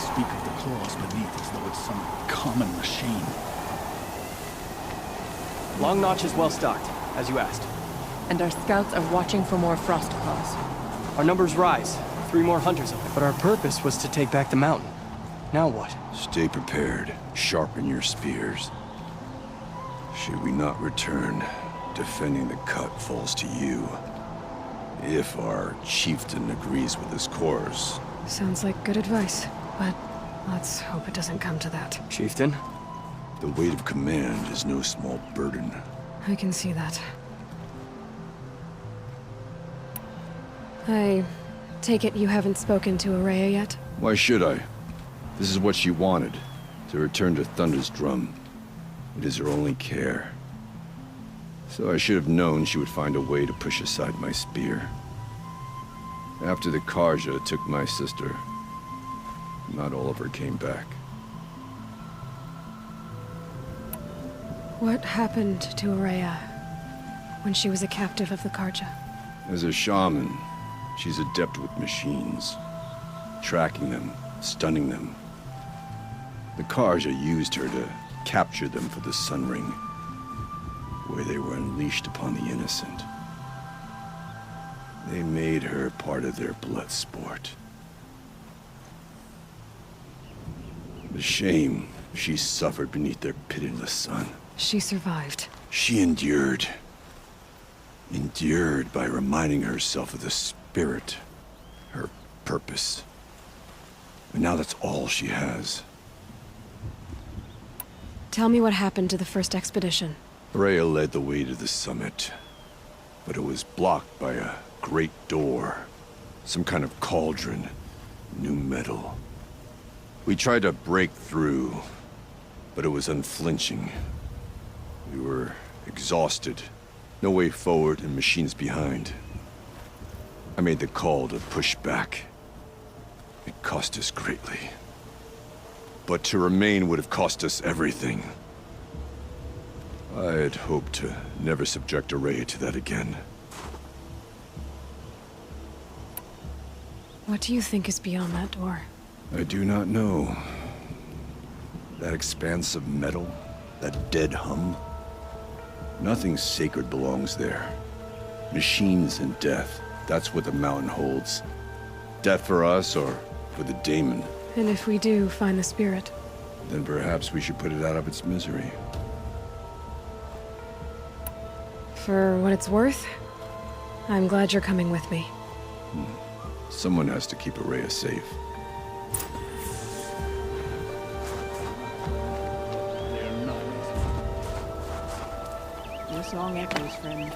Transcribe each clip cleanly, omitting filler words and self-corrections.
speak of the claws beneath as though it's some common machine. Long Notch is well stocked, as you asked. And our scouts are watching for more frost claws. Our numbers rise. 3 more hunters of them. But our purpose was to take back the mountain. Now what? Stay prepared. Sharpen your spears. Should we not return, defending the cut falls to you. If our chieftain agrees with his course. Sounds like good advice, but let's hope it doesn't come to that. Chieftain? The weight of command is no small burden. I can see that. I take it you haven't spoken to Araya yet? Why should I? This is what she wanted, to return to Thunder's Drum. It is her only care. So I should have known she would find a way to push aside my spear. After the Karja took my sister, not all of her came back. What happened to Araya when she was a captive of the Karja? As a shaman, she's adept with machines. Tracking them, stunning them. The Karja used her to capture them for the Sun Ring, where they were unleashed upon the innocent. They made her part of their blood sport. The shame she suffered beneath their pitiless sun. She survived. She endured. Endured by reminding herself of the spirit, her purpose. And now that's all she has. Tell me what happened to the first expedition. Rhea led the way to the summit, but it was blocked by a great door. Some kind of cauldron, new metal. We tried to break through, but it was unflinching. We were exhausted, no way forward and machines behind. I made the call to push back. It cost us greatly. But to remain would have cost us everything. I had hoped to never subject Araya to that again. What do you think is beyond that door? I do not know. That expanse of metal, that dead hum. Nothing sacred belongs there. Machines and death, that's what the mountain holds. Death for us or for the daemon. And if we do find the spirit? Then perhaps we should put it out of its misery. For what it's worth, I'm glad you're coming with me. Someone has to keep Araya safe. They're not. Your song echoes, friend.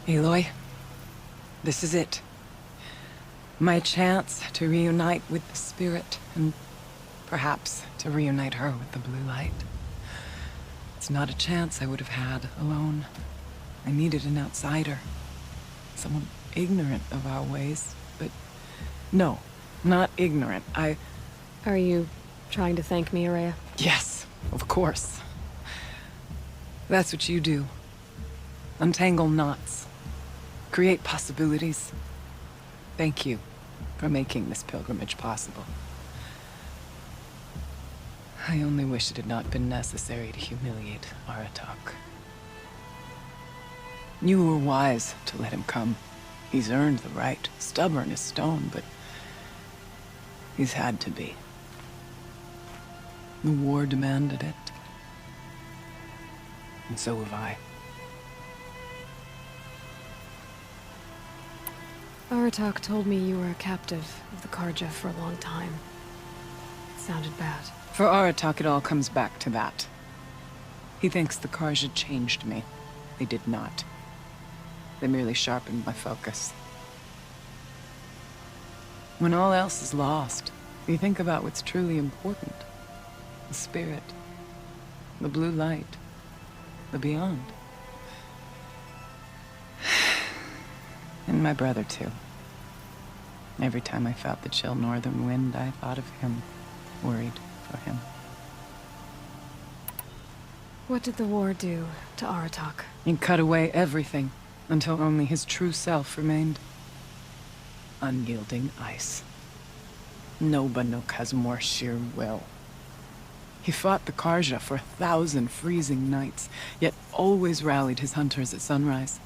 Aloy, this is it. My chance to reunite with the spirit, and perhaps to reunite her with the blue light. It's not a chance I would have had alone. I needed an outsider. Someone ignorant of our ways, but no, not ignorant. Are you trying to thank me, Araya? Yes, of course. That's what you do. Untangle knots. Create possibilities. Thank you for making this pilgrimage possible. I only wish it had not been necessary to humiliate Aratak. You were wise to let him come. He's earned the right. Stubborn as stone, but he's had to be. The war demanded it. And so have I. Aratak told me you were a captive of the Karja for a long time. It sounded bad. For Aratak, it all comes back to that. He thinks the Karja changed me. They did not. They merely sharpened my focus. When all else is lost, you think about what's truly important. The spirit, the blue light, the beyond. And my brother, too. Every time I felt the chill northern wind, I thought of him, worried for him. What did the war do to Aratak? It cut away everything, until only his true self remained. Unyielding ice. No Banuk has more sheer will. He fought the Karja for 1,000 freezing nights, yet always rallied his hunters at sunrise.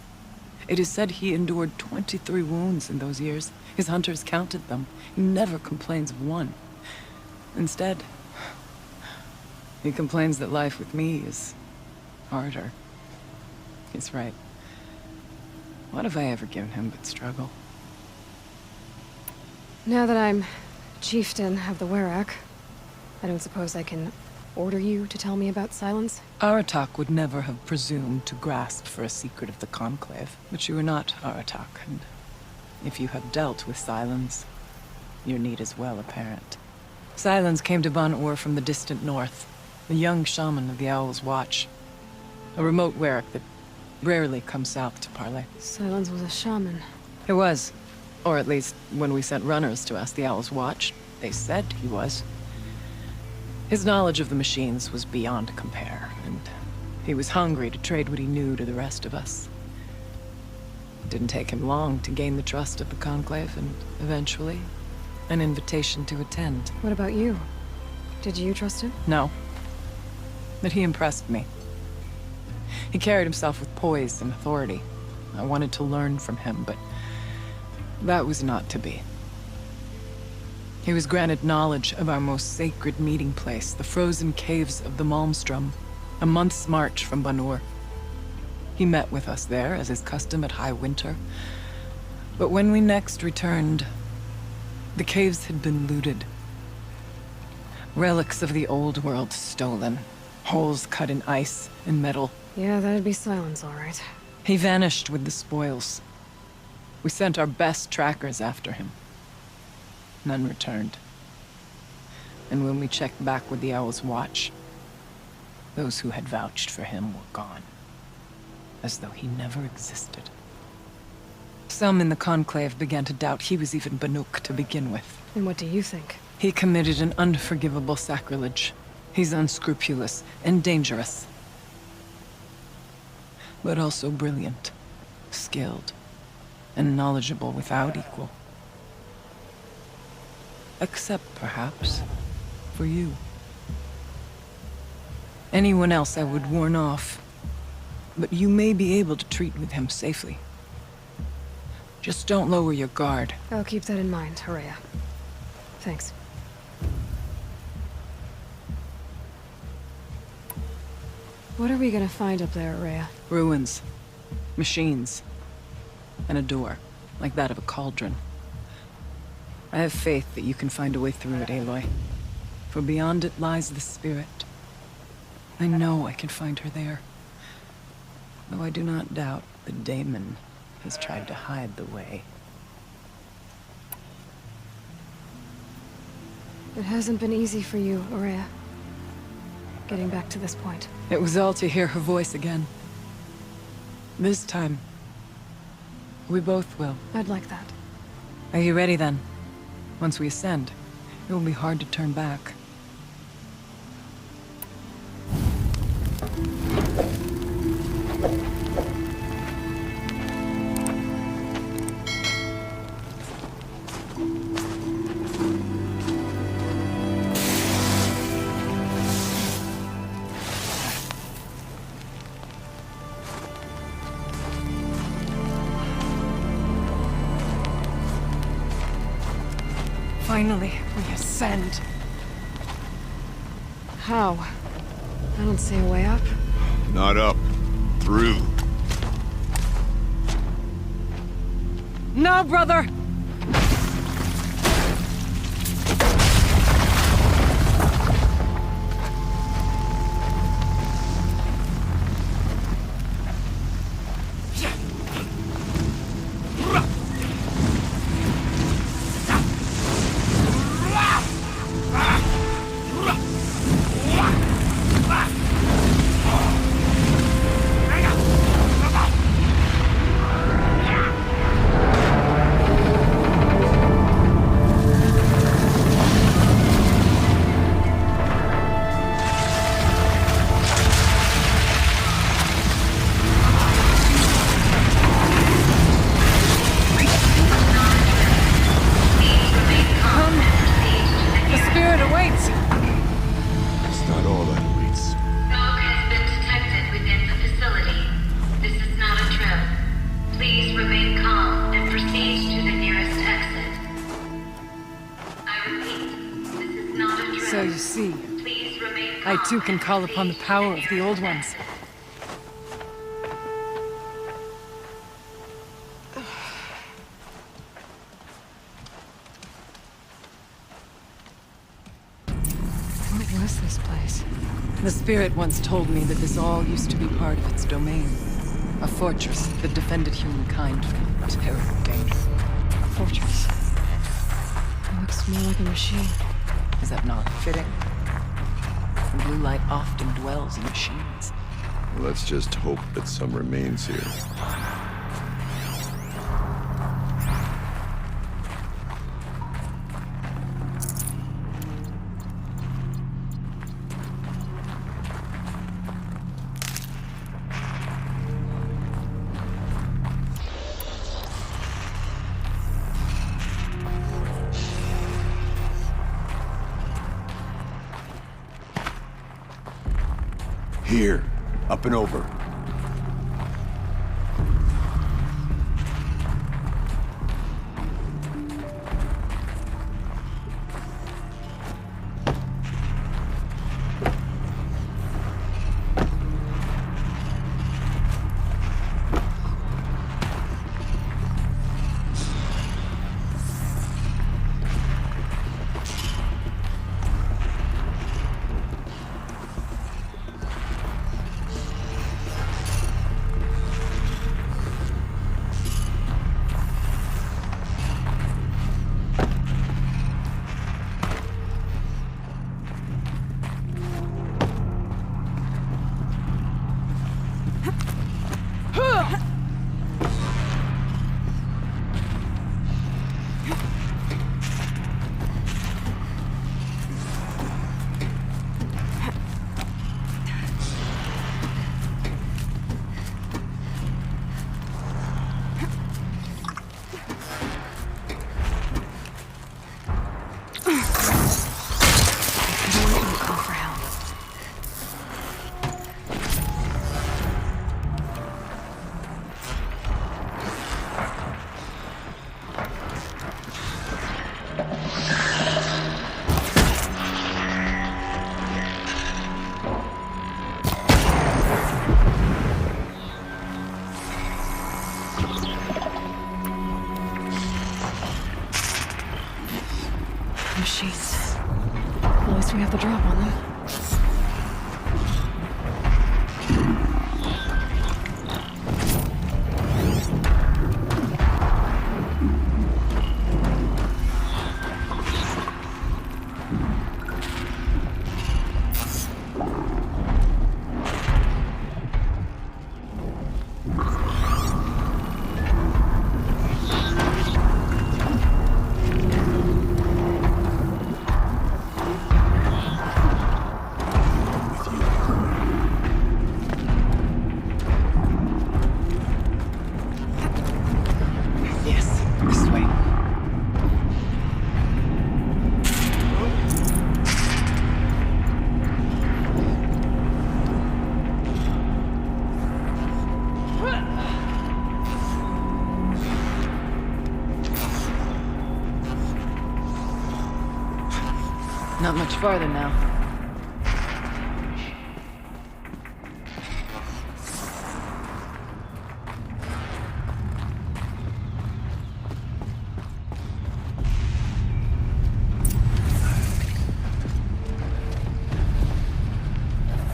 It is said he endured 23 wounds in those years. His hunters counted them. He never complains of one. Instead, he complains that life with me is harder. He's right. What have I ever given him but struggle? Now that I'm chieftain of the Werak, I don't suppose I can order you to tell me about Silence? Aratak would never have presumed to grasp for a secret of the Conclave. But you are not Aratak, and if you have dealt with Silence, your need is well apparent. Silence came to Ban-Ur from the distant north, a young shaman of the Owl's Watch. A remote Werak that rarely comes south to parley. Silence was a shaman. It was. Or at least, when we sent runners to ask the Owl's Watch, they said he was. His knowledge of the machines was beyond compare, and he was hungry to trade what he knew to the rest of us. It didn't take him long to gain the trust of the Conclave, and eventually, an invitation to attend. What about you? Did you trust him? No. But he impressed me. He carried himself with poise and authority. I wanted to learn from him, but that was not to be. He was granted knowledge of our most sacred meeting place, the frozen caves of the Malmstrom, a month's march from Ban-Ur. He met with us there, as is custom at High Winter. But when we next returned, the caves had been looted. Relics of the old world stolen. Holes cut in ice and metal. Yeah, that'd be Silence, all right. He vanished with the spoils. We sent our best trackers after him. None returned. And when we checked back with the Owl's Watch, those who had vouched for him were gone. As though he never existed. Some in the Conclave began to doubt he was even Banuk to begin with. And what do you think? He committed an unforgivable sacrilege. He's unscrupulous and dangerous. But also brilliant, skilled, and knowledgeable without equal. Except, perhaps, for you. Anyone else I would warn off, but you may be able to treat with him safely. Just don't lower your guard. I'll keep that in mind, Horea. Thanks. What are we gonna find up there, Horea? Ruins, machines, and a door, like that of a cauldron. I have faith that you can find a way through it, Aloy. For beyond it lies the spirit. I know I can find her there. Though I do not doubt the daemon has tried to hide the way. It hasn't been easy for you, Horea. Getting back to this point. It was all to hear her voice again. This time, we both will. I'd like that. Are you ready then? Once we ascend, it will be hard to turn back. Finally, we ascend. How? I don't see a way up. Not up. Through. No, brother! So you see, I too can call upon the power of the Old Ones. What was this place? The Spirit once told me that this all used to be part of its domain. A fortress that defended humankind from terrible danger. Fortress. It looks more like a machine. Is that not fitting? The blue light often dwells in machines. Let's just hope that some remains here. Here, up and over. Machines. At least we have the drop on them. Not much farther now.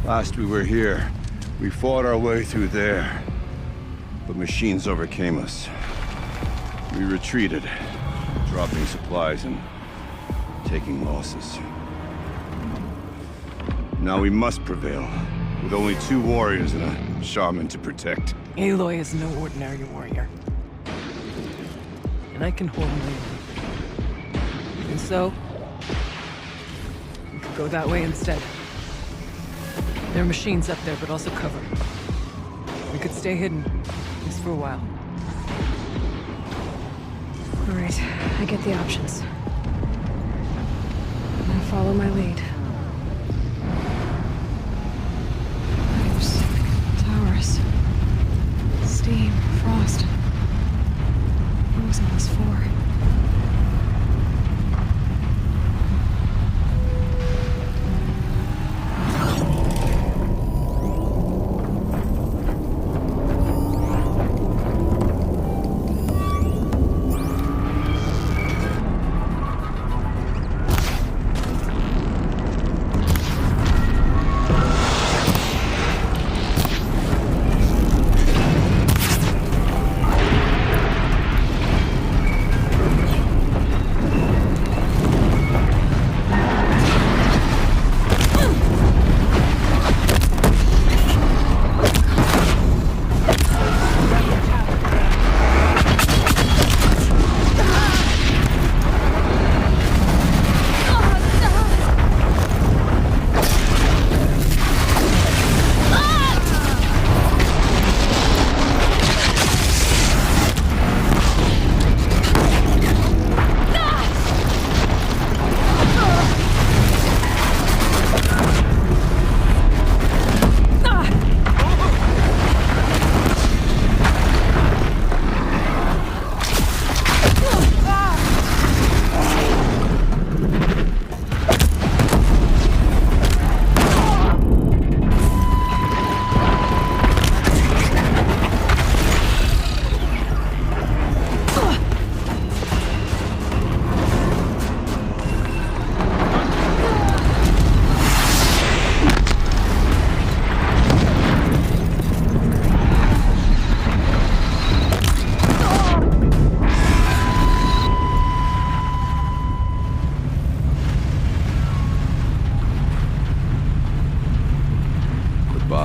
Last we were here, we fought our way through there, but machines overcame us. We retreated, dropping supplies and taking losses. Now we must prevail, with only 2 warriors and a shaman to protect. Aloy is no ordinary warrior. And I can hold my own. And so, we could go that way instead. There are machines up there, but also cover. We could stay hidden, at least for a while. All right, I get the options. Now follow my lead. Pipes, towers, steam, frost. What was all this for?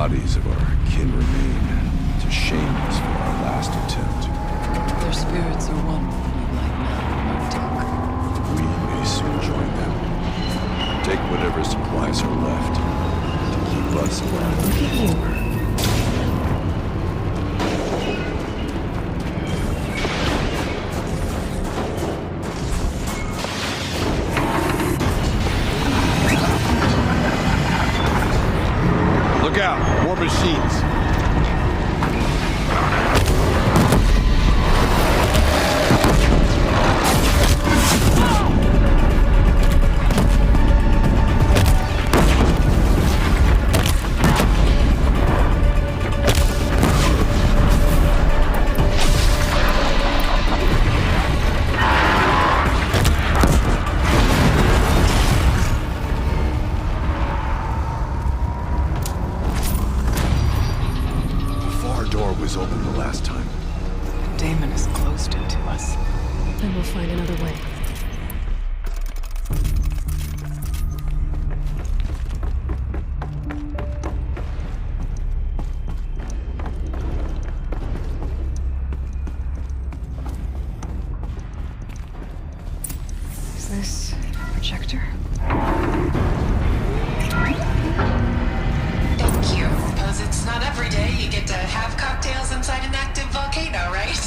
bodies of our kin remain to shame us for our last attempt. Their spirits are one with light now, Arctic. We may soon join them. Take whatever supplies are left to keep us alive. Look at you. Look out! More machines! Was open the last time. The daemon has closed it to us. Then we'll find another way. Is this a projector? Thank you. Suppose it's not every day you get to have cocktails inside an active volcano, right?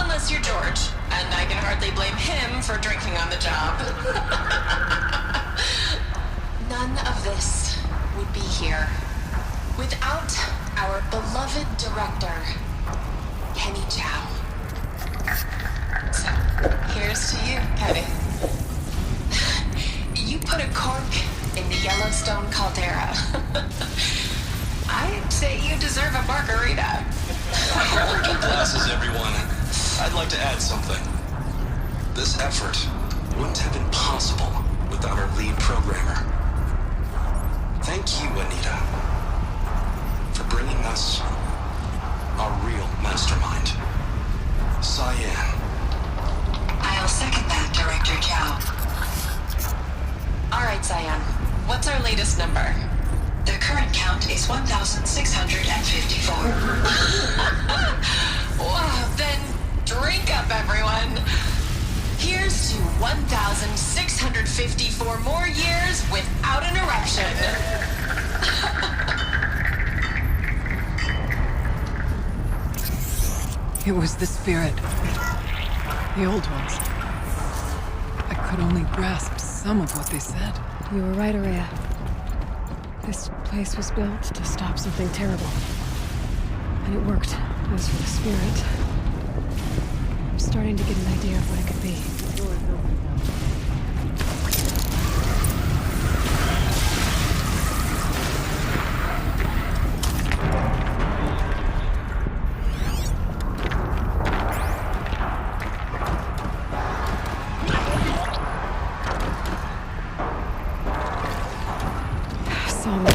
Unless you're George, and I can hardly blame him for drinking on the job. None of this would be here without our beloved director, Kenny Chow. So, here's to you, Kenny. You put a cork in the Yellowstone caldera. I'd say you deserve a margarita. Hold your glasses, everyone. I'd like to add something. This effort wouldn't have been possible without our lead programmer. Thank you, Anita, for bringing us our real mastermind, Cyan. I'll second that, Director Chow. All right, Cyan. What's our latest number? The current count is 1,654. Wow, then drink up, everyone. Here's to 1,654 more years without interruption. It was the spirit. The old ones. I could only grasp some of what they said. You were right, Araya. This place was built to stop something terrible. And it worked. As for the spirit, I'm starting to get an idea of what it could be. Saw me.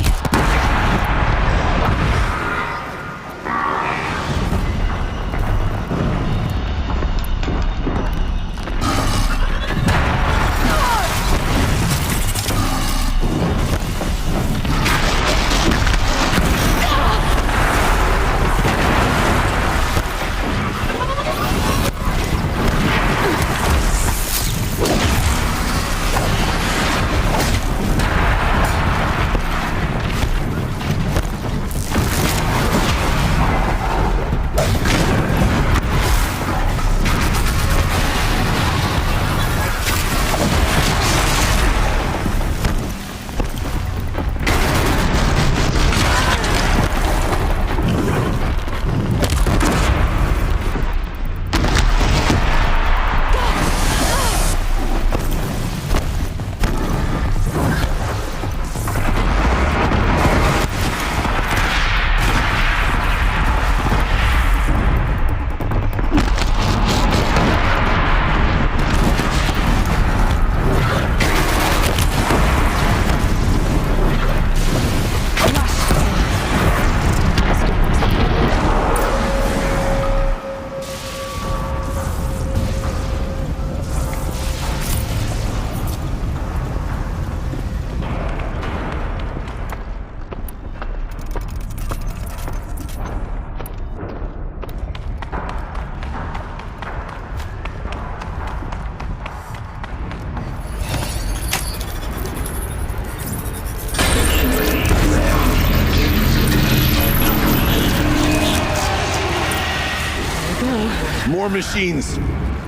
War machines!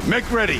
Make ready!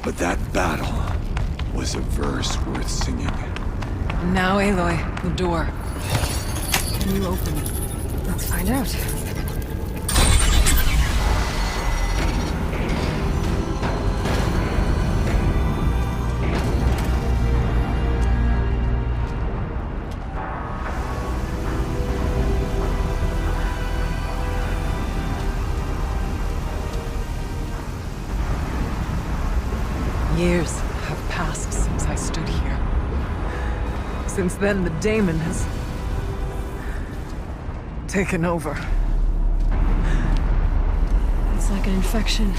But that battle was a verse worth singing. Now, Aloy, the door. Can you open it? Let's find out. Years have passed since I stood here. Since then, the daemon has taken over. It's like an infection.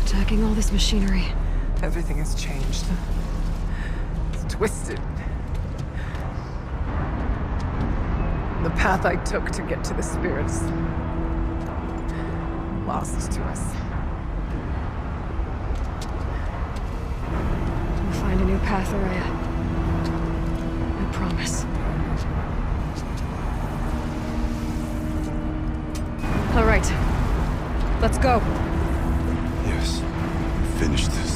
Attacking all this machinery. Everything has changed. It's twisted. The path I took to get to the spirits lost to us. We'll find a new path, Araya. I promise. All right. Let's go. Yes. Finish this.